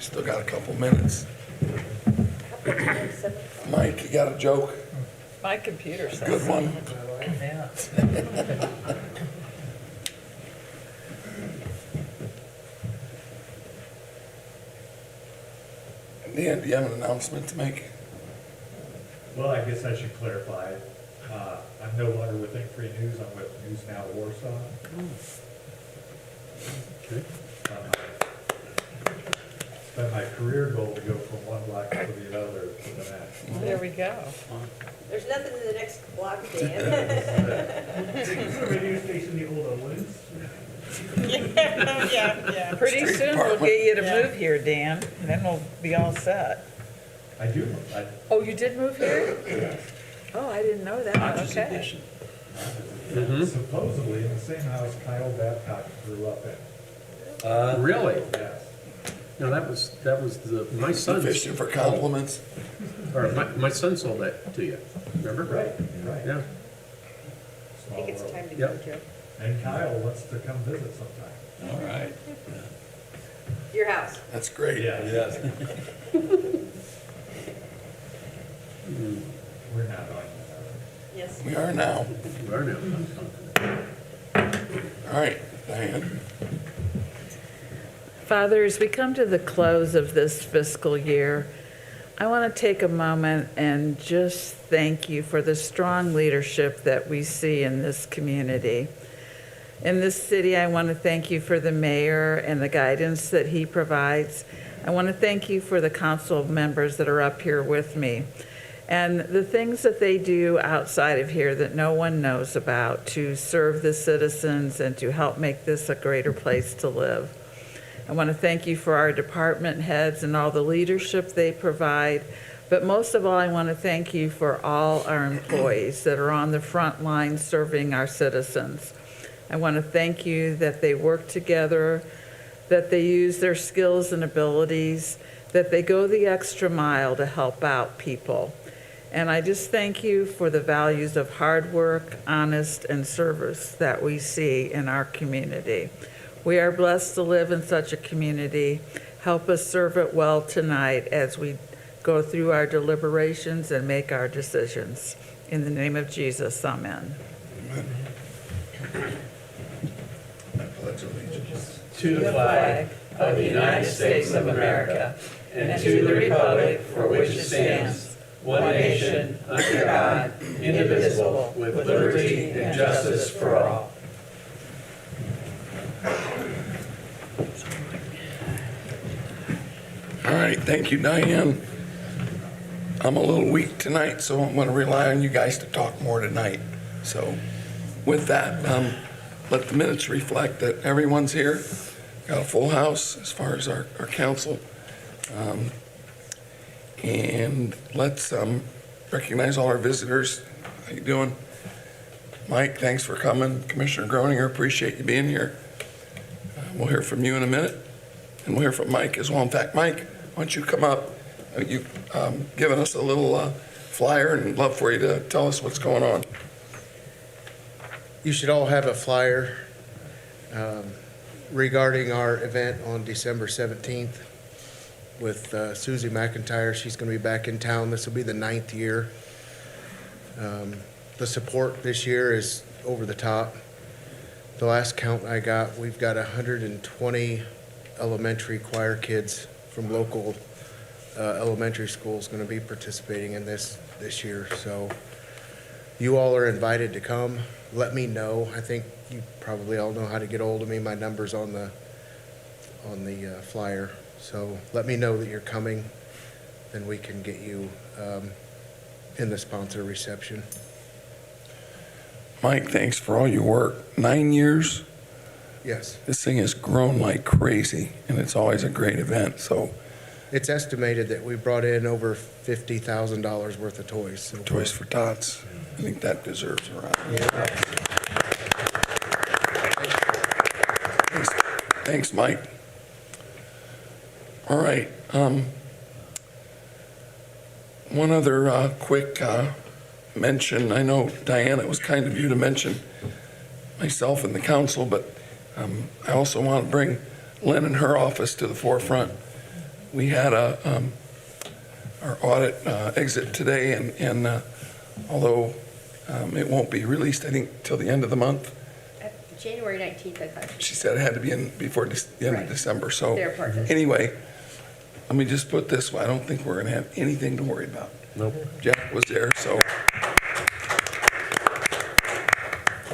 Still got a couple minutes. Mike, you got a joke? My computer says. Good one. Dan, do you have an announcement to make? Well, I guess I should clarify. I'm no longer with Think Free News. I'm with News Now Warsaw. Okay. It's been my career goal to go from one block to the other to the next. There we go. There's nothing in the next block, Dan. Is the radio station the old Owens? Yeah. Pretty Street soon we'll department. get you to move here, Dan, and then we'll be all set. I do, Oh, you did move here? Oh, I didn't know that. Okay. supposedly in the same house Kyle Babcock grew up in. Really? Yes. No, that was my son, Fishing for compliments? or my son sold that to you, remember? Right. Yeah. I think it's time to go, Yep. Joe. And Kyle wants to come visit sometime. All right. Your house. That's great. Yes. We're not on that. Yes. We are now. You are now. All right, Diane. Father, as we come to the close of this fiscal year, I want to take a moment and just thank you for the strong leadership that we see in this community. In this city, I want to thank you for the mayor and the guidance that he provides. I want to thank you for the council members that are up here with me and the things that they do outside of here that no one knows about to serve the citizens and to help make this a greater place to live. I want to thank you for our department heads and all the leadership they provide. But most of all, I want to thank you for all our employees that are on the front line serving our citizens. I want to thank you that they work together, that they use their skills and abilities, that they go the extra mile to help out people. And I just thank you for the values of hard work, honest, and service that we see in our community. We are blessed to live in such a community. Help us serve it well tonight as we go through our deliberations and make our decisions. In the name of Jesus, amen. I pledge allegiance To the flag of the United States of America and to the republic for which it stands, one nation, under God, indivisible, with liberty and justice for all. All right, thank you, Diane. I'm a little weak tonight, so I'm going to rely on you guys to talk more tonight. So with that, let the minutes reflect that everyone's here. Got a full house as far as our council. And let's recognize all our visitors. How you doing? Mike, thanks for coming. Commissioner Groninger, appreciate you being here. We'll hear from you in a minute, and we'll hear from Mike as well. In fact, Mike, why don't you come up? You've given us a little flyer, and love for you to tell us what's going on. You should all have a flyer regarding our event on December 17th with Susie McIntyre. She's going to be back in town. This will be the 9th year. The support this year is over the top. The last count I got, we've got 120 elementary choir kids from local elementary schools going to be participating in this year. So you all are invited to come. Let me know. I think you probably all know how to get hold of me. My number's on the flyer. So let me know that you're coming, then we can get you in the sponsor reception. Mike, thanks for all your work. 9 years. Yes. This thing has grown like crazy, and it's always a great event. So It's estimated that we brought in over $50,000 worth of toys. So Toys for Tots, I think that deserves a round. Thanks, Mike. All right. One other quick mention. I know, Diana, it was kind of you to mention myself and the council, but I also want to bring Lynn and her office to the forefront. We had our audit exit today, and although it won't be released, I think, till the end of the month, January 19th, I thought. she said it had to be in before the end of Right. December. So Their part of it. anyway, let me just put it this way. I don't think we're going to have anything to worry about. Nope. Jack was there, so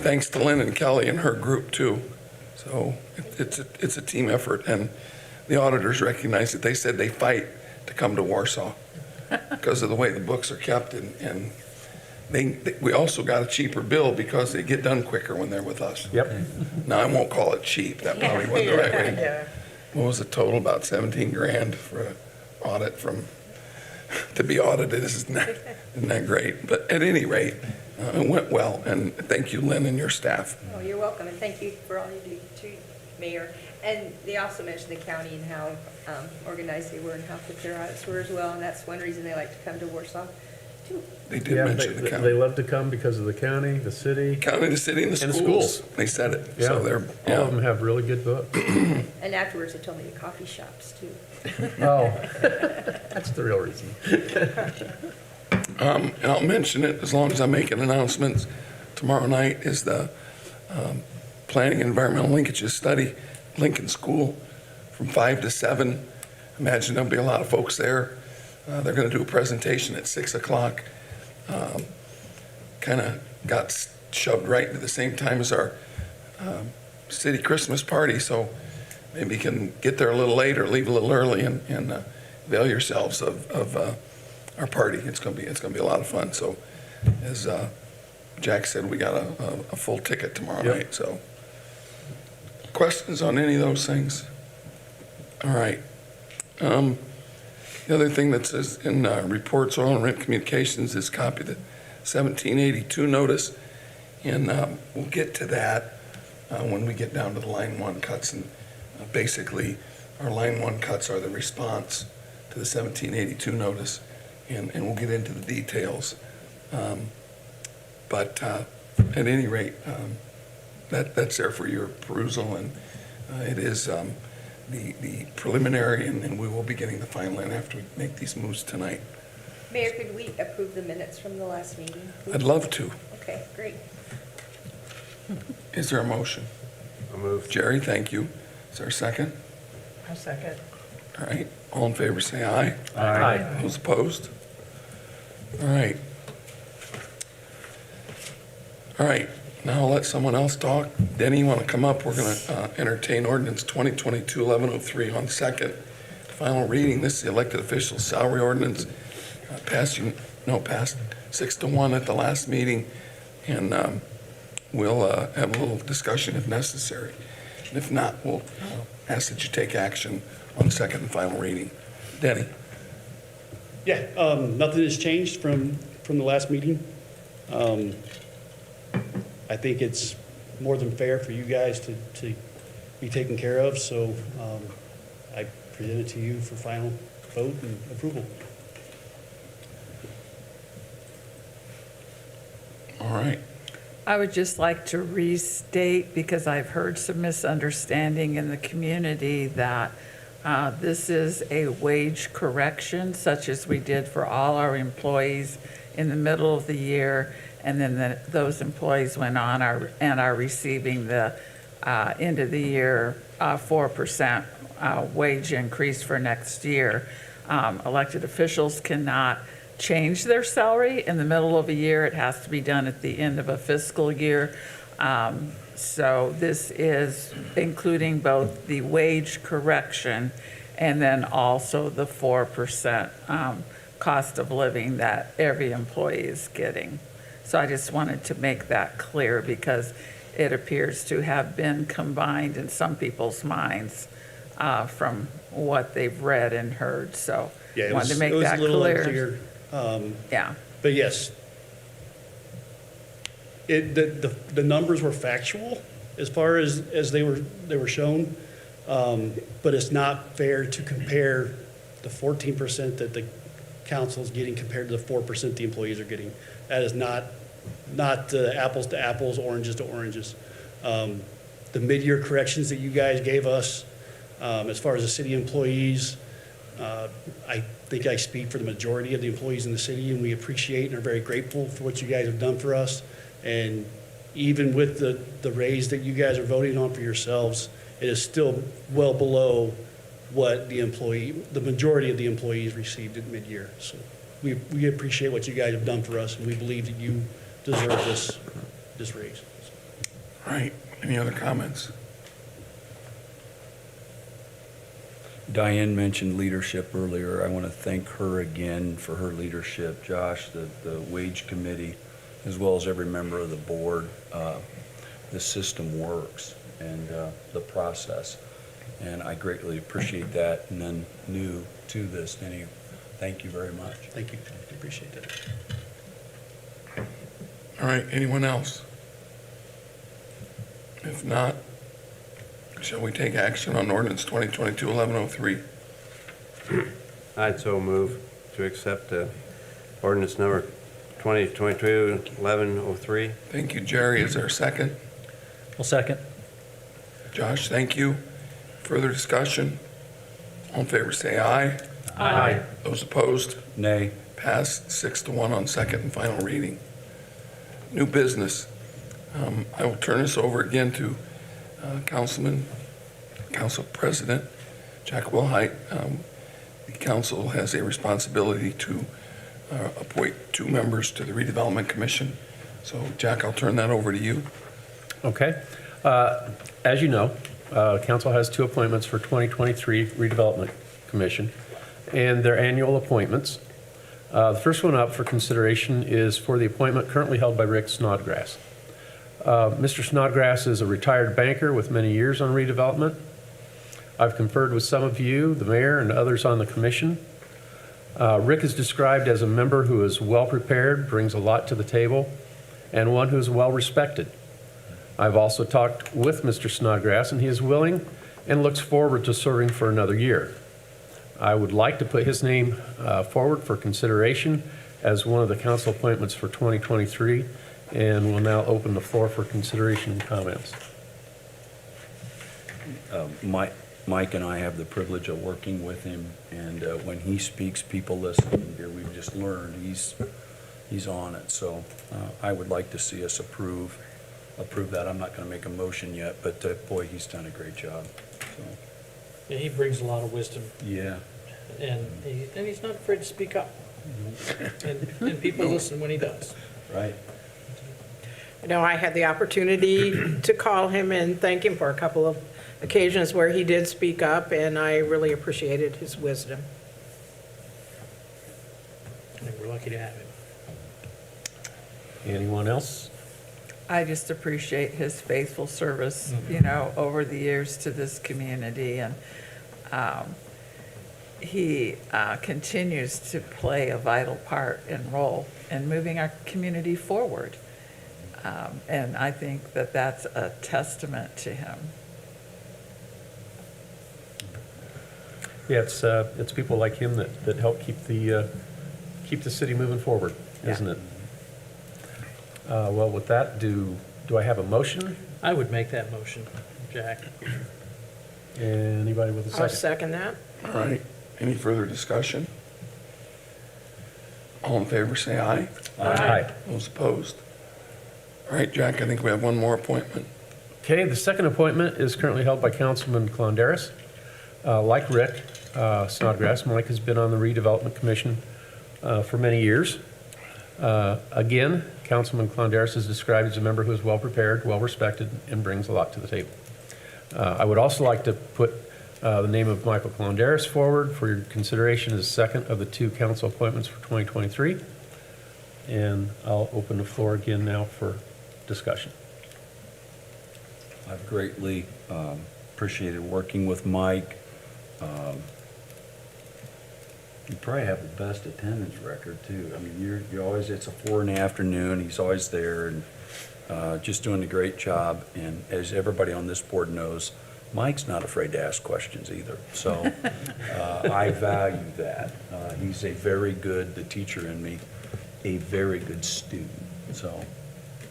thanks to Lynn and Kelly and her group too. So it's a team effort, and the auditors recognize it. They said they fight to come to Warsaw because of the way the books are kept, and we also got a cheaper bill because they get done quicker when they're with us. Yep. Now, I won't call it cheap. That probably wasn't the right way. What was the total? About 17 grand for an audit to be audited. Isn't that great? But at any rate, it went well, and thank you, Lynn, and your staff. Oh, you're welcome, and thank you for all you do too, Mayor. And they also mentioned the county and how organized they were and how quick their audits were as well, and that's one reason they like to come to Warsaw too. They did Yeah, mention the they county. love to come because of the county, the city. County, the city, and the And the schools. schools. They said it. Yeah, So they're, all of them have really good books. And afterwards, they told me the coffee shops too. Oh, that's the real reason. And I'll mention it as long as I make an announcement. Tomorrow night is the Planning and Environmental Linkages Study, Lincoln School, from 5 to 7. Imagine there'll be a lot of folks there. They're going to do a presentation at 6 o'clock. Kind of got shoved right into the same time as our city Christmas party, so maybe you can get there a little late or leave a little early and avail yourselves of our party. It's going to be a lot of fun. So, as Jack said, we got a full ticket tomorrow Yep. night. So, questions on any of those things? All right. The other thing that says in reports, oil and rent communications is copy the 1782 notice, and we'll get to that when we get down to the line one cuts. And basically, our line one cuts are the response to the 1782 notice, and we'll get into the details. But at any rate, that's there for your perusal, and it is the preliminary, and we will be getting the final in after we make these moves tonight. Mayor, could we approve the minutes from the last meeting? I'd love to. Okay, great. Is there a motion? I'll move. Jerry, thank you. Is there a second? A second. All right, all in favor, say aye. Aye. Those opposed? All right. All right, now I'll let someone else talk. Denny, you want to come up? We're going to entertain ordinance 2022-1103 on second. Final reading. This is the elected officials salary ordinance. Passed 6-1 at the last meeting, and we'll have a little discussion if necessary. And if not, we'll ask that you take action on second and final reading. Denny? Yeah, nothing has changed from the last meeting. I think it's more than fair for you guys to be taken care of, so I present it to you for final vote and approval. All right. I would just like to restate, because I've heard some misunderstanding in the community, that this is a wage correction, such as we did for all our employees in the middle of the year, and then those employees went on and are receiving the end of the year 4% wage increase for next year. Elected officials cannot change their salary in the middle of a year. It has to be done at the end of a fiscal year. So this is including both the wage correction and then also the 4% cost of living that every employee is getting. So I just wanted to make that clear, because it appears to have been combined in some people's minds from what they've read and heard. So Yeah, wanted to make it was that a little clear. unclear. Yeah. But yes, the numbers were factual as far as they were shown, but it's not fair to compare the 14% that the council's getting compared to the 4% the employees are getting. That is not apples to apples, oranges to oranges. The mid-year corrections that you guys gave us, as far as the city employees, I think I speak for the majority of the employees in the city, and we appreciate and are very grateful for what you guys have done for us. And even with the raise that you guys are voting on for yourselves, it is still well below what the majority of the employees received at mid-year. So we appreciate what you guys have done for us, and we believe that you deserve this raise. All right, any other comments? Diane mentioned leadership earlier. I want to thank her again for her leadership. Josh, the wage committee, as well as every member of the board. The system works and the process. And I greatly appreciate that. And then new to this, Denny, thank you very much. Thank you. I appreciate that. All right, anyone else? If not, shall we take action on ordinance 2022-1103? I'd so move to accept ordinance number 2022-1103. Thank you, Jerry. Is there a second? I'll second. Josh, thank you. Further discussion? All in favor, say aye. Aye. Those opposed? Nay. Passed 6-1 on second and final reading. New business. I will turn this over again to Council President Jack Wilhite. The council has a responsibility to appoint 2 members to the redevelopment commission. So Jack, I'll turn that over to you. Okay. As you know, council has 2 appointments for 2023 redevelopment commission and their annual appointments. The first one up for consideration is for the appointment currently held by Rick Snodgrass. Mr. Snodgrass is a retired banker with many years on redevelopment. I've conferred with some of you, the mayor, and others on the commission. Rick is described as a member who is well-prepared, brings a lot to the table, and one who is well-respected. I've also talked with Mr. Snodgrass, and he is willing and looks forward to serving for another year. I would like to put his name forward for consideration as one of the council appointments for 2023, and will now open the floor for consideration and comments. Mike and I have the privilege of working with him, and when he speaks, people listen. Here, we've just learned he's on it. So I would like to see us approve that. I'm not going to make a motion yet, but boy, he's done a great job. So, Yeah, he brings a lot of wisdom, yeah. and he's not afraid to speak up. And people listen when he does. Right. You know, I had the opportunity to call him and thank him for a couple of occasions where he did speak up, and I really appreciated his wisdom. And we're lucky to have him. Anyone else? I just appreciate his faithful service, over the years to this community. And he continues to play a vital part and role in moving our community forward. And I think that that's a testament to him. Yeah, it's people like him that help keep the city moving forward, isn't it? Well, with that, do I have a motion? I would make that motion, Jack. Anybody with a I'll second? second that. All right, any further discussion? All in favor, say aye. Aye. Those opposed? All right, Jack, I think we have one more appointment. Okay, the second appointment is currently held by Councilman Clondaris. Like Rick Snodgrass, Mike has been on the redevelopment commission for many years. Again, Councilman Clondaris is described as a member who is well-prepared, well-respected, and brings a lot to the table. I would also like to put the name of Michael Clondaris forward for your consideration as second of the 2 council appointments for 2023. And I'll open the floor again now for discussion. I've greatly appreciated working with Mike. You probably have the best attendance record too. I mean, you're always, it's a 4 in the afternoon, he's always there and just doing a great job. And as everybody on this board knows, Mike's not afraid to ask questions either. So I value that. He's a very good, the teacher in me, a very good student. So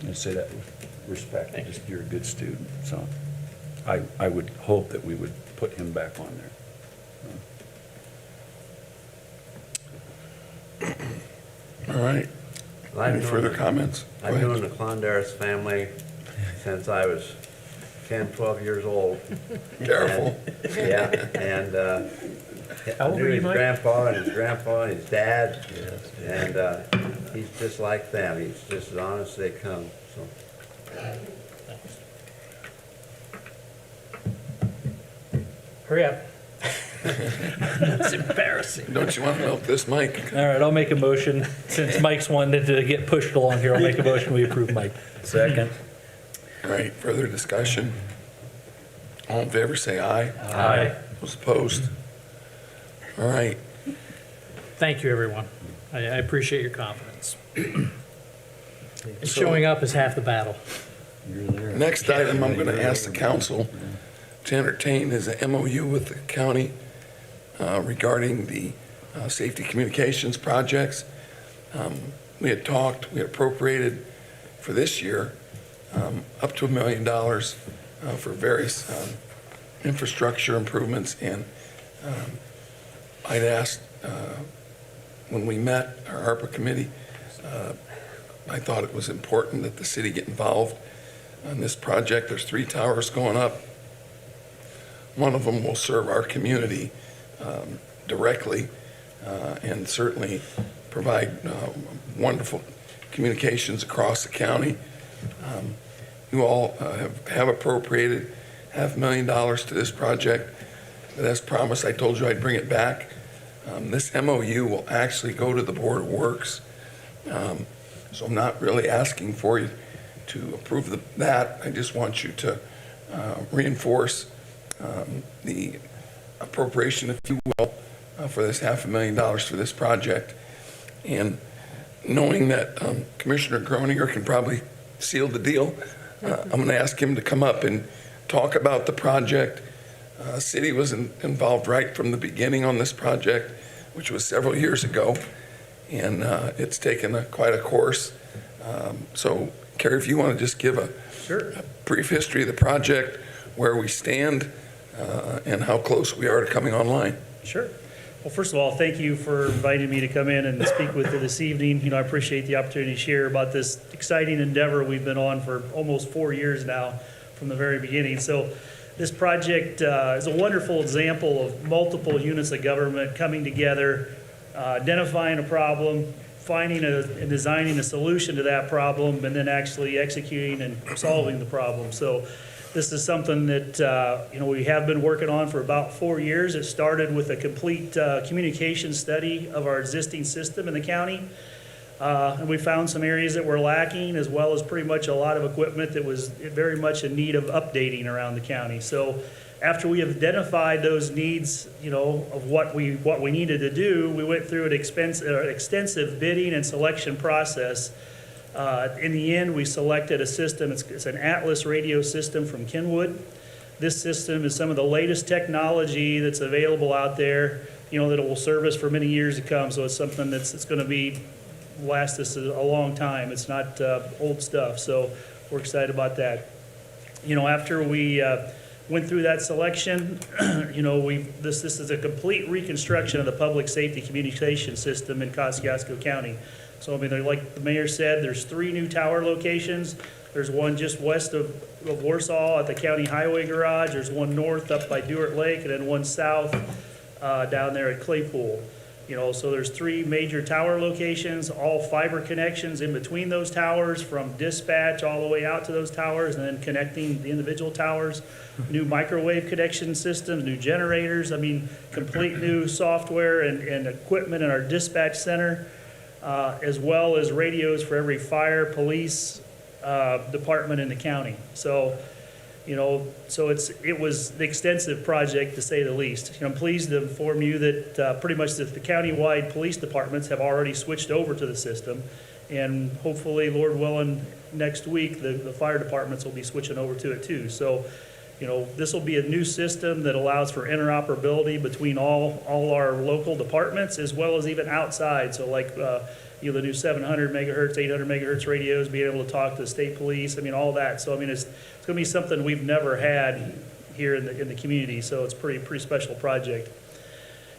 I say that with respect, just you're a good student. So I would hope that we would put him back on there. All right. I've Any known further the- comments? Go I've ahead. known the Clondaris family since I was 10, 12 years old. Careful. Yeah, and How I old knew were you, his Mike? grandpa and his grandpa and his dad, and he's just like them. He's just as honest as they come, so. Hurry up. It's embarrassing. Don't you want to milk this, Mike? All right, I'll make a motion, since Mike's wanted to get pushed along here, I'll make a motion, we approve Mike. Second. All right, further discussion? All in favor, say aye. Aye. Those opposed? All right, Thank you, everyone. I appreciate your confidence. And showing up is half the battle. You're there. next item I'm going to ask the council to entertain is a MOU with the county regarding the safety communications projects. We had talked, we appropriated for this year up to $1 million for various infrastructure improvements, and I'd asked when we met our ARPA committee, I thought it was important that the city get involved on this project. There's 3 towers going up. One of them will serve our community directly and certainly provide wonderful communications across the county. You all have appropriated $500,000 to this project, but as promised, I told you I'd bring it back. This MOU will actually go to the Board of Works, so I'm not really asking for you to approve that. I just want you to reinforce the appropriation, if you will, for this $500,000 for this project. And knowing that Commissioner Groninger can probably seal the deal, I'm going to ask him to come up and talk about the project. City was involved right from the beginning on this project, which was several years ago, and it's taken quite a course. So, Kerry, if you want to just give a brief history of the project, where we stand, and how close we are to coming online. Sure. Well, first of all, thank you for inviting me to come in and speak with you this evening. You know, I appreciate the opportunity to share about this exciting endeavor we've been on for almost 4 years now from the very beginning. So this project is a wonderful example of multiple units of government coming together, identifying a problem, finding and designing a solution to that problem, and then actually executing and solving the problem. So this is something that, we have been working on for about 4 years. It started with a complete communication study of our existing system in the county. And we found some areas that were lacking, as well as pretty much a lot of equipment that was very much in need of updating around the county. So after we identified those needs, of what we needed to do, we went through an extensive bidding and selection process. In the end, we selected a system. It's an Atlas radio system from Kenwood. This system is some of the latest technology that's available out there, that it will serve us for many years to come. So it's something it's going to last us a long time. It's not old stuff. So we're excited about that. After we went through that selection, this is a complete reconstruction of the public safety communication system in Kosciuszko County. So, like the mayor said, there's 3 new tower locations. There's one just west of Warsaw at the county highway garage. There's one north up by Dewart Lake, and then one south down there at Claypool. So there's 3 major tower locations, all fiber connections in between those towers, from dispatch all the way out to those towers, and then connecting the individual towers. New microwave connection systems, new generators. Complete new software and equipment in our dispatch center. As well as radios for every fire, police department in the county. So, it was an extensive project, to say the least. I'm pleased to inform you that pretty much the county-wide police departments have already switched over to the system, and hopefully, Lord willing, next week the fire departments will be switching over to it too. So, this will be a new system that allows for interoperability between all our local departments, as well as even outside. So like, the new 700 megahertz, 800 megahertz radios, being able to talk to the state police, all that. So, it's going to be something we've never had here in the community. So it's pretty special project.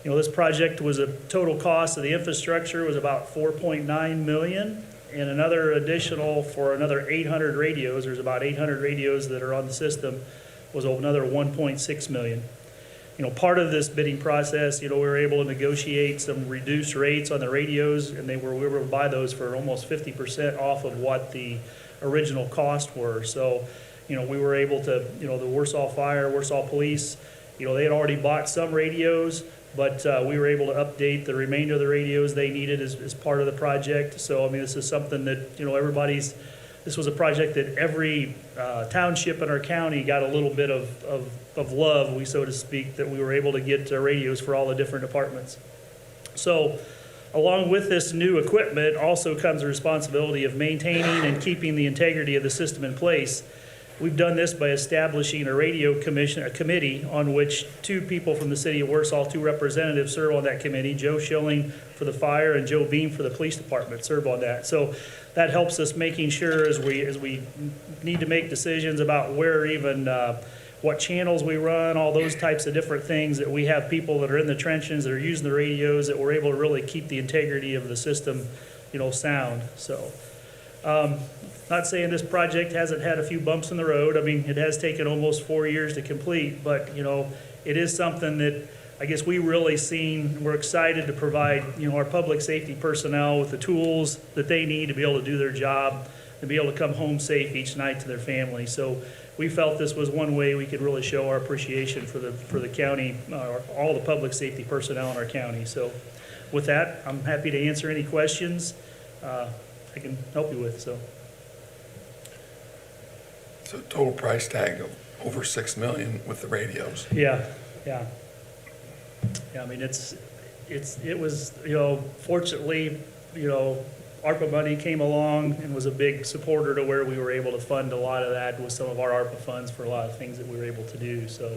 You know, this project was a total cost of the infrastructure was about 4.9 million, and another additional for another 800 radios, there's about 800 radios that are on the system, was another 1.6 million. You know, part of this bidding process, you know, we were able to negotiate some reduced rates on the radios, and we were able to buy those for almost 50% off of what the original cost were. So, you know, we were able to, you know, the Warsaw Fire, Warsaw Police, you know, they had already bought some radios, but we were able to update the remainder of the radios they needed as part of the project. So, I mean, this is something that, you know, this was a project that every township in our county got a little bit of love, so to speak, that we were able to get radios for all the different departments. So, along with this new equipment also comes the responsibility of maintaining and keeping the integrity of the system in place. We've done this by establishing a radio commission, a committee on which 2 people from the city of Warsaw, 2 representatives serve on that committee. Joe Schilling for the fire and Joe Beam for the police department serve on that. So that helps us making sure as we need to make decisions about where even what channels we run, all those types of different things, that we have people that are in the trenches that are using the radios, that we're able to really keep the integrity of the system, you know, sound. So. Not saying this project hasn't had a few bumps in the road. I mean, it has taken almost 4 years to complete, but, you know, it is something that I guess we really we're excited to provide, you know, our public safety personnel with the tools that they need to be able to do their job and be able to come home safe each night to their family. So we felt this was one way we could really show our appreciation for the county, all the public safety personnel in our county. So with that, I'm happy to answer any questions I can help you with, so. So total price tag of over 6 million with the radios. Yeah. I mean, it was, you know, fortunately, you know, ARPA money came along and was a big supporter to where we were able to fund a lot of that with some of our ARPA funds for a lot of things that we were able to do, so.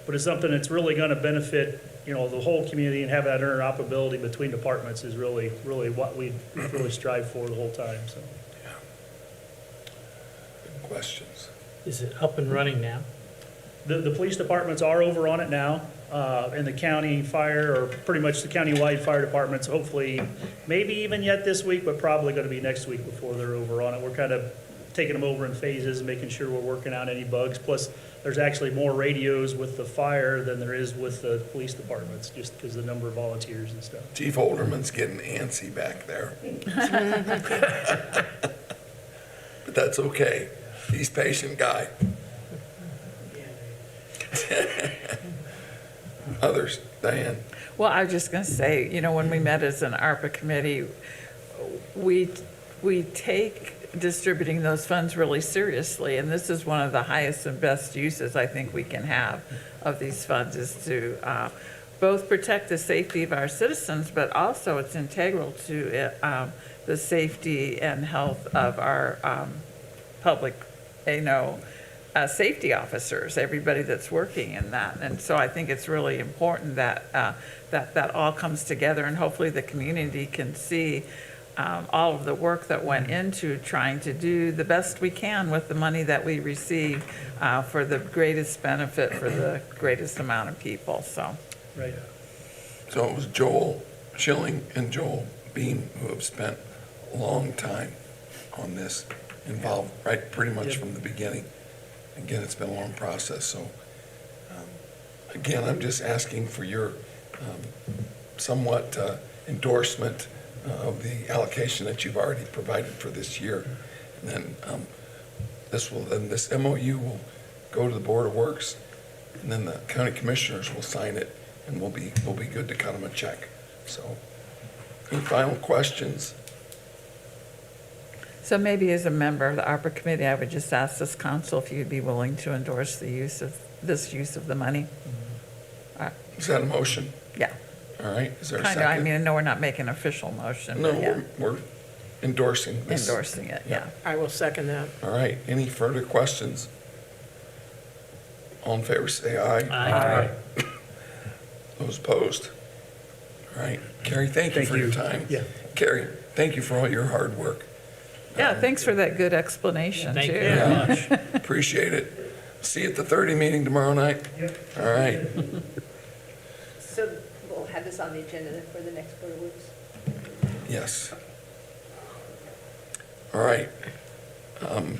But it's something that's really gonna benefit, you know, the whole community, and have that interoperability between departments is really what we really strive for the whole time, so. Good questions. Is it up and running now? The police departments are over on it now, and the county fire, or pretty much the county-wide fire departments, hopefully, maybe even yet this week, but probably gonna be next week before they're over on it. We're kind of taking them over in phases, making sure we're working out any bugs. Plus, there's actually more radios with the fire than there is with the police departments, just because of the number of volunteers and stuff. Chief Olderman's getting antsy back there. But that's okay. He's a patient guy. Others, Diane? Well, I was just going to say, you know, when we met as an ARPA committee, we take distributing those funds really seriously, and this is one of the highest and best uses I think we can have of these funds, is to both protect the safety of our citizens, but also it's integral to the safety and health of our public, you know, safety officers, everybody that's working in that. And so I think it's really important that that all comes together, and hopefully the community can see all of the work that went into trying to do the best we can with the money that we receive for the greatest benefit for the greatest amount of people, so. Right. So it was Joel Schilling and Joel Beam who have spent a long time on this, involved right pretty much from the beginning. Again, it's been a long process, so again, I'm just asking for your somewhat endorsement of the allocation that you've already provided for this year. And then this MOU will go to the Board of Works, and then the county commissioners will sign it, and we'll be good to cut them a check. So, any final questions? So maybe as a member of the ARPA committee, I would just ask this council if you'd be willing to endorse the use of the money. Is that a motion? Yeah. All right, is there a Kind second? of, I mean, I know we're not making an official motion, No, but yeah, we're endorsing this. endorsing it, yeah. I will second that. All right, any further questions? All in favor, say aye. Aye. Those opposed? All right, Carrie, thank you for your time. Yeah. Carrie, thank you for all your hard work. Yeah, thanks for that good explanation, Thank you too. very much. Appreciate it. See you at the 30 meeting tomorrow night? All right. So we'll have have this on the agenda for the next 4 weeks. Yes. All right.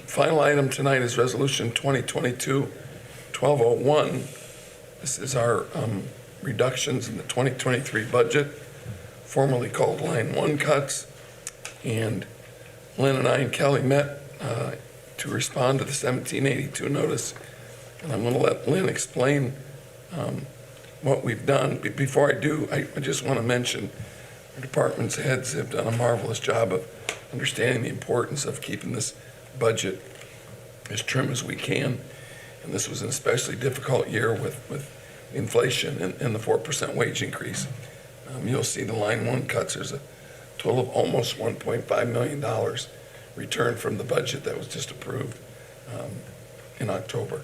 Final item tonight is Resolution 2022-1201. This is our reductions in the 2023 budget, formerly called Line 1 cuts. And Lynn and I and Kelly met to respond to the 1782 notice. And I'm going to let Lynn explain what we've done. Before I do, I just want to mention our department's heads have done a marvelous job of understanding the importance of keeping this budget as trim as we can. And this was an especially difficult year with inflation and the 4% wage increase. You'll see the Line 1 cuts. There's a total of almost $1.5 million returned from the budget that was just approved in October.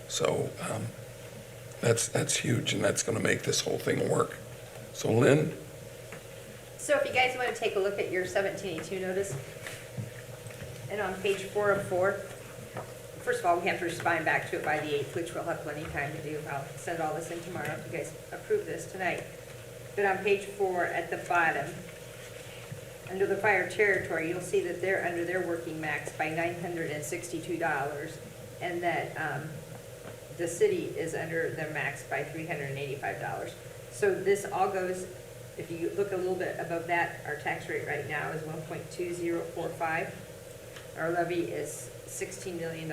So that's huge, and that's going to make this whole thing work. So Lynn? So if you guys want to take a look at your 1782 notice, and on page 4 of 4, first of all, we have to respond back to it by the 8th, which we'll have plenty of time to do. I'll send all this in tomorrow if you guys approve this tonight. But on page 4 at the bottom, under the fire territory, you'll see that they're under their working max by $962, and that the city is under their max by $385. So this all goes, if you look a little bit above that, our tax rate right now is 1.2045. Our levy is $16 million.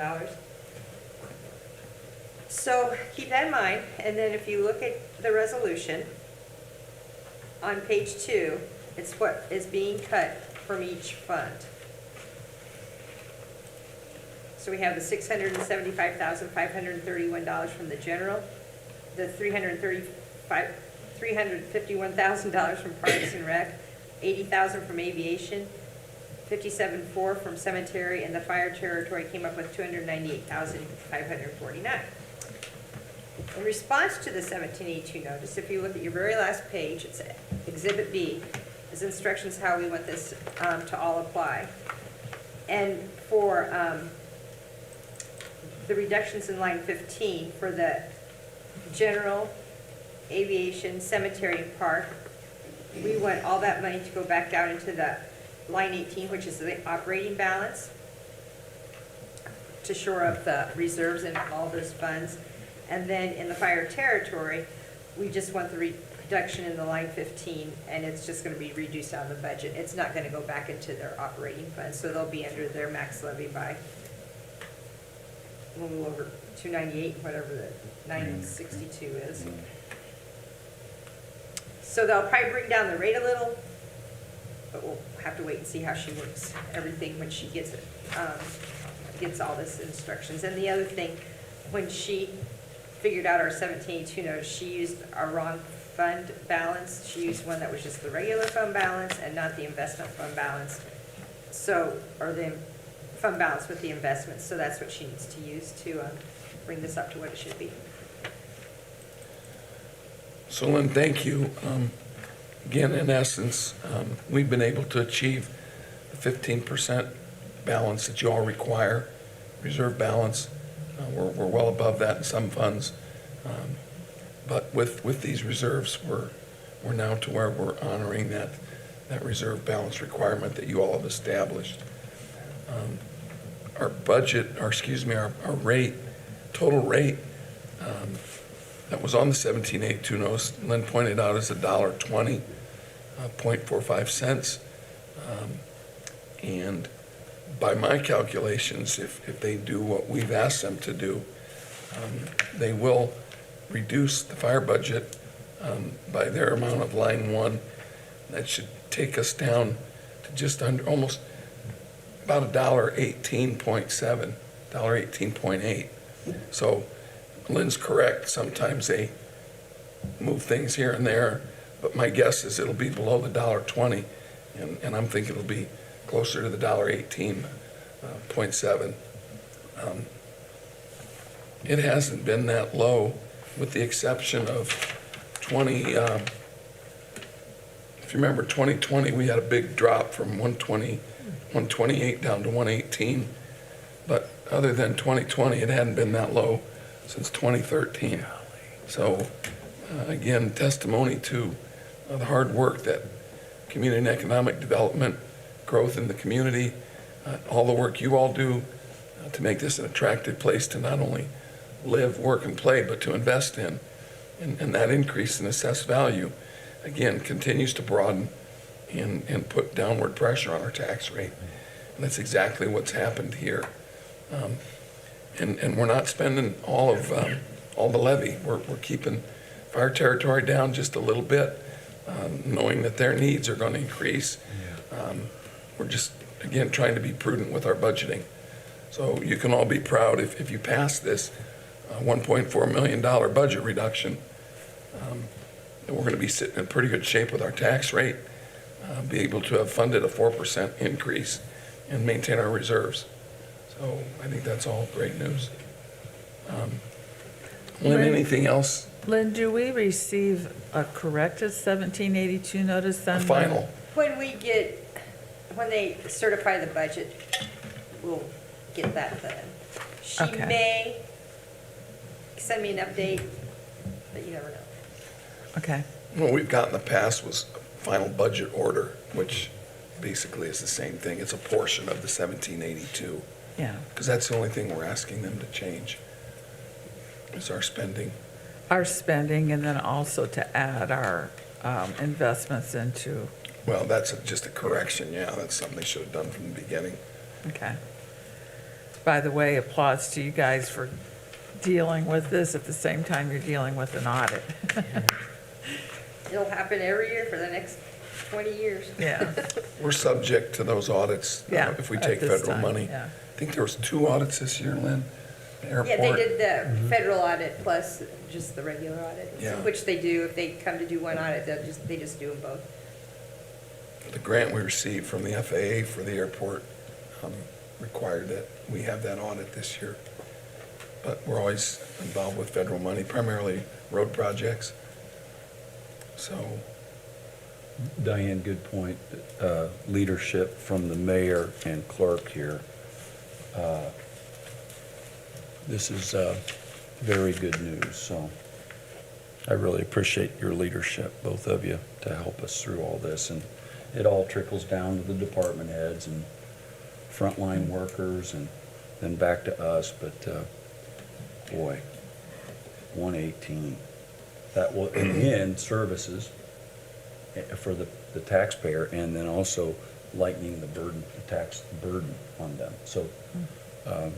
So keep that in mind, and then if you look at the resolution, on page 2, it's what is being cut from each fund. So we have the $675,531 from the general, the $351,000 from Parks and Rec, $80,000 from aviation, $57,400 from cemetery, and the fire territory came up with $298,549. In response to the 1782 notice, if you look at your very last page, it's Exhibit B, is instructions how we want this to all apply. And for the reductions in line 15 for the general, aviation, cemetery, and park, we want all that money to go back down into the line 18, which is the operating balance, to shore up the reserves in all those funds. And then in the fire territory, we just want the reduction in the line 15, and it's just going to be reduced out of the budget. It's not going to go back into their operating funds, so they'll be under their max levy by a little over 298, whatever the 962 is. So they'll probably bring down the rate a little, but we'll have to wait and see how she works everything when she gets it, gets all this instructions. And the other thing, when she figured out our 1782 notice, she used our wrong fund balance. She used one that was just the regular fund balance and not the investment fund balance. So, or the fund balance with the investments. So that's what she needs to use to bring this up to what it should be. So Lynn, thank you. Again, in essence, we've been able to achieve the 15% balance that you all require, reserve balance. We're well above that in some funds. But with these reserves, we're now to where we're honoring that reserve balance requirement that you all have established. Our budget, our rate, total rate, that was on the 1782 notice, Lynn pointed out, is $1.20, 0.45 cents. And by my calculations, if they do what we've asked them to do, they will reduce the fire budget by their amount of line 1. That should take us down to just under, almost about $1.18.7, $1.18.8. So Lynn's correct. Sometimes they move things here and there, but my guess is it'll be below the $1.20, and I'm thinking it'll be closer to the $1.18.7. It hasn't been that low, with the exception of 20. If you remember 2020, we had a big drop from 128 down to 118. But other than 2020, it hadn't been that low since 2013. So again, testimony to the hard work that community and economic development, growth in the community, all the work you all do to make this an attractive place to not only live, work, and play, but to invest in. And that increase in assessed value, again, continues to broaden and put downward pressure on our tax rate. And that's exactly what's happened here. And we're not spending all the levy. We're keeping fire territory down just a little bit, knowing that their needs are going to increase. We're just, again, trying to be prudent with our budgeting. So you can all be proud if you pass this $1.4 million budget reduction, then we're going to be sitting in pretty good shape with our tax rate, be able to have funded a 4% increase and maintain our reserves. So I think that's all great news. Lynn, anything else? Lynn, do we receive a corrected 1782 notice A then? final? When they certify the budget, we'll get that then. She Okay. may send me an update, but you never know. What we've got in the past was a final budget order, which basically is the same thing. It's a portion of the 1782, Yeah, because that's the only thing we're asking them to change, is our spending. our spending, and then also to add our investments into, Well, that's just a correction, yeah, that's something they should have done from the beginning. okay. By the way, applause to you guys for dealing with this at the same time you're dealing with an audit. It'll happen every year for the next 20 years. Yeah. We're subject to those audits Yeah, if we at take this federal time, money. yeah. I think there was 2 audits this year, Lynn, the airport. Yeah, they did the federal audit plus just the regular audit, Yeah. which they do. If they come to do one audit, they just do them both. The grant we received from the FAA for the airport required that we have that audit this year. But we're always involved with federal money, primarily road projects. So, Diane, good point. Leadership from the mayor and clerk here. This is very good news, so I really appreciate your leadership, both of you, to help us through all this. And it all trickles down to the department heads and frontline workers and then back to us. But boy, 118. That will, in the end, services for the taxpayer, and then also lightening the burden, the tax burden on them. So I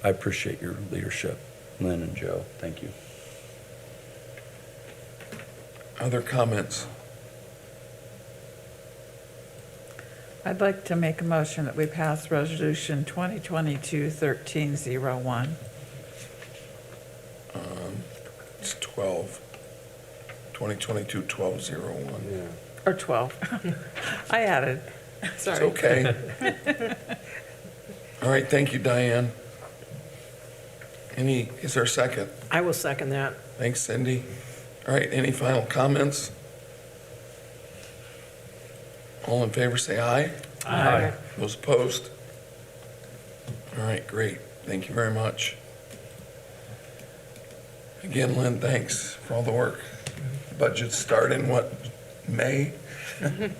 appreciate your leadership, Lynn and Joe. Thank you. other comments? I'd like to make a motion that we pass Resolution 2022-1301. It's 2022-1201. Yeah. Or 12. I added, It's sorry. okay. All right, thank you, Diane. Is there a second? I will second that. Thanks, Cindy. All right, any final comments? All in favor, say aye. Aye. Those opposed? All right, great. Thank you very much. Again, Lynn, thanks for all the work. Budgets start in what, May? And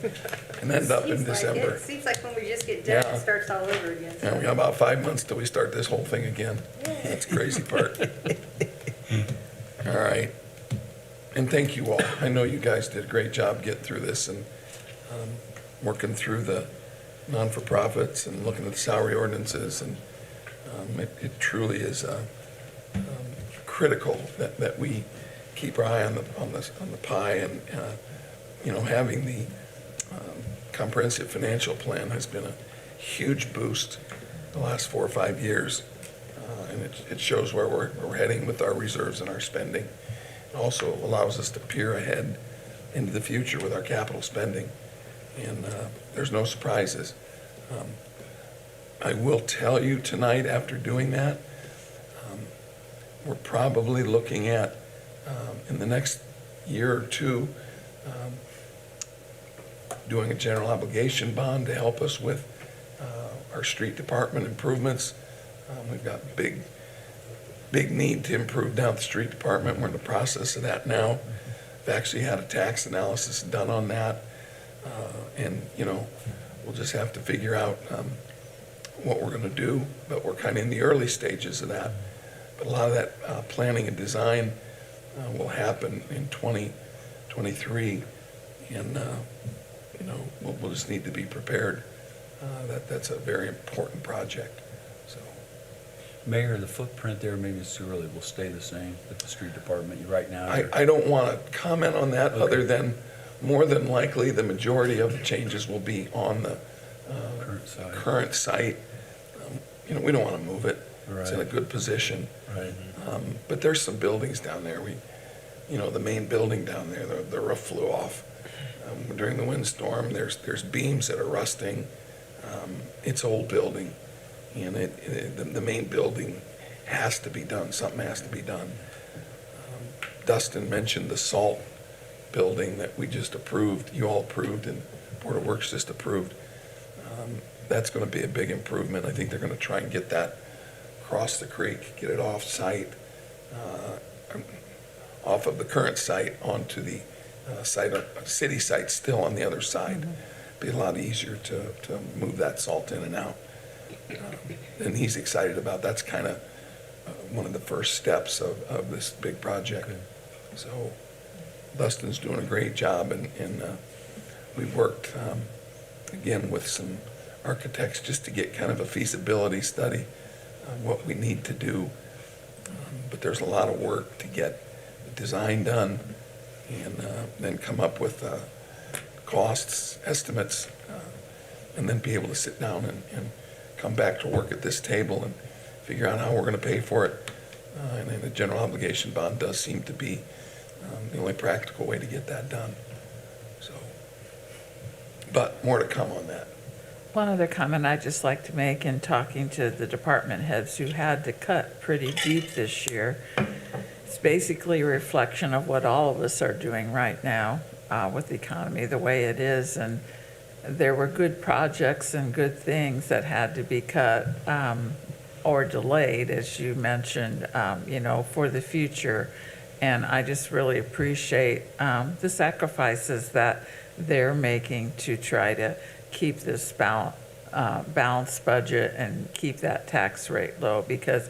end up in Seems like December. it. Seems like when we just get done, Yeah. it starts all over again. And we got about 5 months till we start this whole thing again. That's the crazy part. All right. And thank you all. I know you guys did a great job getting through this and working through the non-for-profits and looking at the salary ordinances. And it truly is critical that we keep our eye on the pie. And having the comprehensive financial plan has been a huge boost the last 4 or 5 years. And it shows where we're heading with our reserves and our spending. It also allows us to peer ahead into the future with our capital spending. And there's no surprises. I will tell you tonight, after doing that, we're probably looking at, in the next year or two, doing a general obligation bond to help us with our street department improvements. We've got big need to improve down the street department. We're in the process of that now. We've actually had a tax analysis done on that. And, you know, we'll just have to figure out what we're going to do, but we're kind of in the early stages of that. But a lot of that planning and design will happen in 2023, and, you know, we'll just need to be prepared. That's a very important project, so. Mayor, the footprint there, maybe it's too early, will stay the same with the street department right now? you're- I don't want to comment on that, Okay. other than more than likely, the majority of the changes will be on the Current side. current site. You know, we don't want to move it. It's in a Right. good position. Right. But there's some buildings down there. You know, the main building down there, the roof flew off during the windstorm. There's beams that are rusting. It's old building, and the main building has to be done. Something has to be done. Dustin mentioned the salt building that we just approved, you all approved, and Board of Works just approved. That's going to be a big improvement. I think they're going to try and get that across the creek, get it off-site, off of the current site onto the city site still on the other side. Be a lot easier to move that salt in and out. And he's excited about, that's kind of one of the first steps of this big project. So Dustin's doing a great job, and we've worked, again, with some architects just to get kind of a feasibility study on what we need to do. But there's a lot of work to get the design done and then come up with costs, estimates, and then be able to sit down and come back to work at this table and figure out how we're going to pay for it. And then the general obligation bond does seem to be the only practical way to get that done. So, but more to come on that. One other comment I'd just like to make in talking to the department heads who had to cut pretty deep this year. It's basically a reflection of what all of us are doing right now with the economy the way it is. And there were good projects and good things that had to be cut or delayed, as you mentioned, you know, for the future. And I just really appreciate the sacrifices that they're making to try to keep this balanced budget and keep that tax rate low, because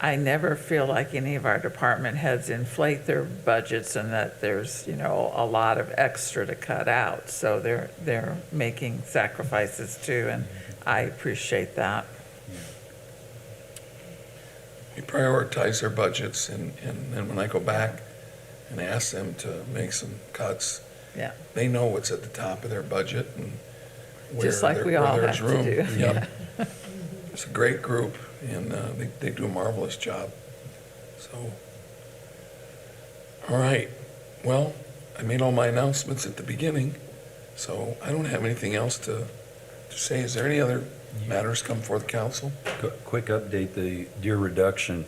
I never feel like any of our department heads inflate their budgets and that there's, you know, a lot of extra to cut out. So they're making sacrifices too, and I appreciate that. We prioritize their budgets, and then when I go back and ask them to make some cuts, Yeah, they know what's at the top of their budget and where just like we where all there's have to room. do. Yep. It's a great group, and they do a marvelous job. So, all right. Well, I made all my announcements at the beginning, so I don't have anything else to say. Is there any other matters come before the council? Quick update, the deer reduction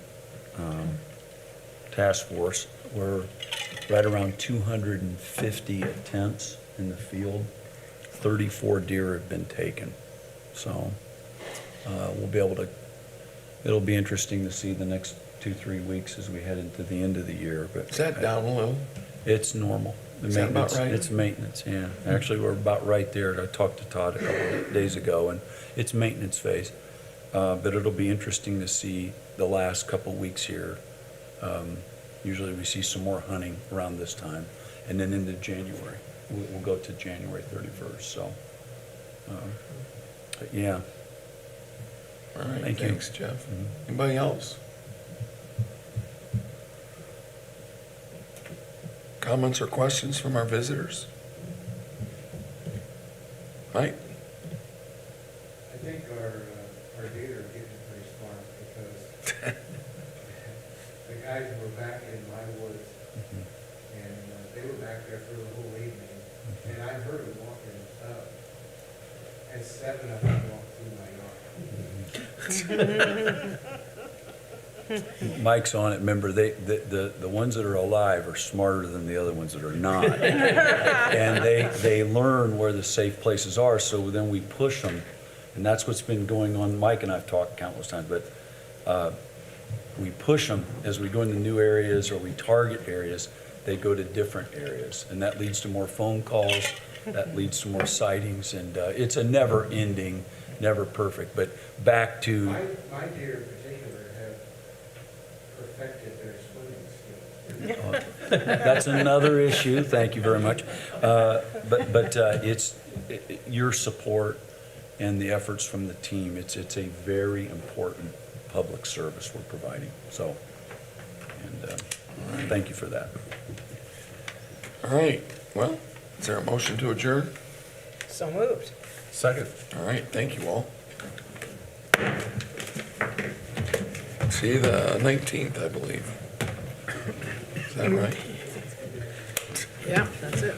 task force, we're right around 250 attempts in the field. 34 deer have been taken. So we'll be able to, it'll be interesting to see the next 2-3 weeks as we head into the end of the year. But Is that down a little? it's normal. The Is that about maintenance- right? It's maintenance, yeah. Actually, we're about right there. I talked to Todd a couple of days ago, and it's maintenance phase. But it'll be interesting to see the last couple of weeks here. Usually we see some more hunting around this time, and then into January. We'll go to January 31st, so. But yeah, All right, Thank you. thanks, Jeff. Mhm. Anybody else? Comments or questions from our visitors? Mike? I think our deer are getting pretty smart, because the guys were back in my woods, and they were back there for the whole evening, and I heard them walking up, and 7 of them walked through my yard. Mike's on it. Remember, the ones that are alive are smarter than the other ones that are not. And they learn where the safe places are, so then we push them. And that's what's been going on. Mike and I've talked countless times, but we push them as we go into new areas or we target areas. they go to different areas. And that leads to more phone calls, that leads to more sightings, and it's a never-ending, never perfect. But back to, My deer in particular have perfected their swimming skills. that's another issue, thank you very much. But it's your support and the efforts from the team, it's a very important public service we're providing, so, and thank you for that. All right, well, is there a motion to adjourn? So moved. Second. All right, thank you all. See you the 19th, I believe. Is that right? Yeah, that's it.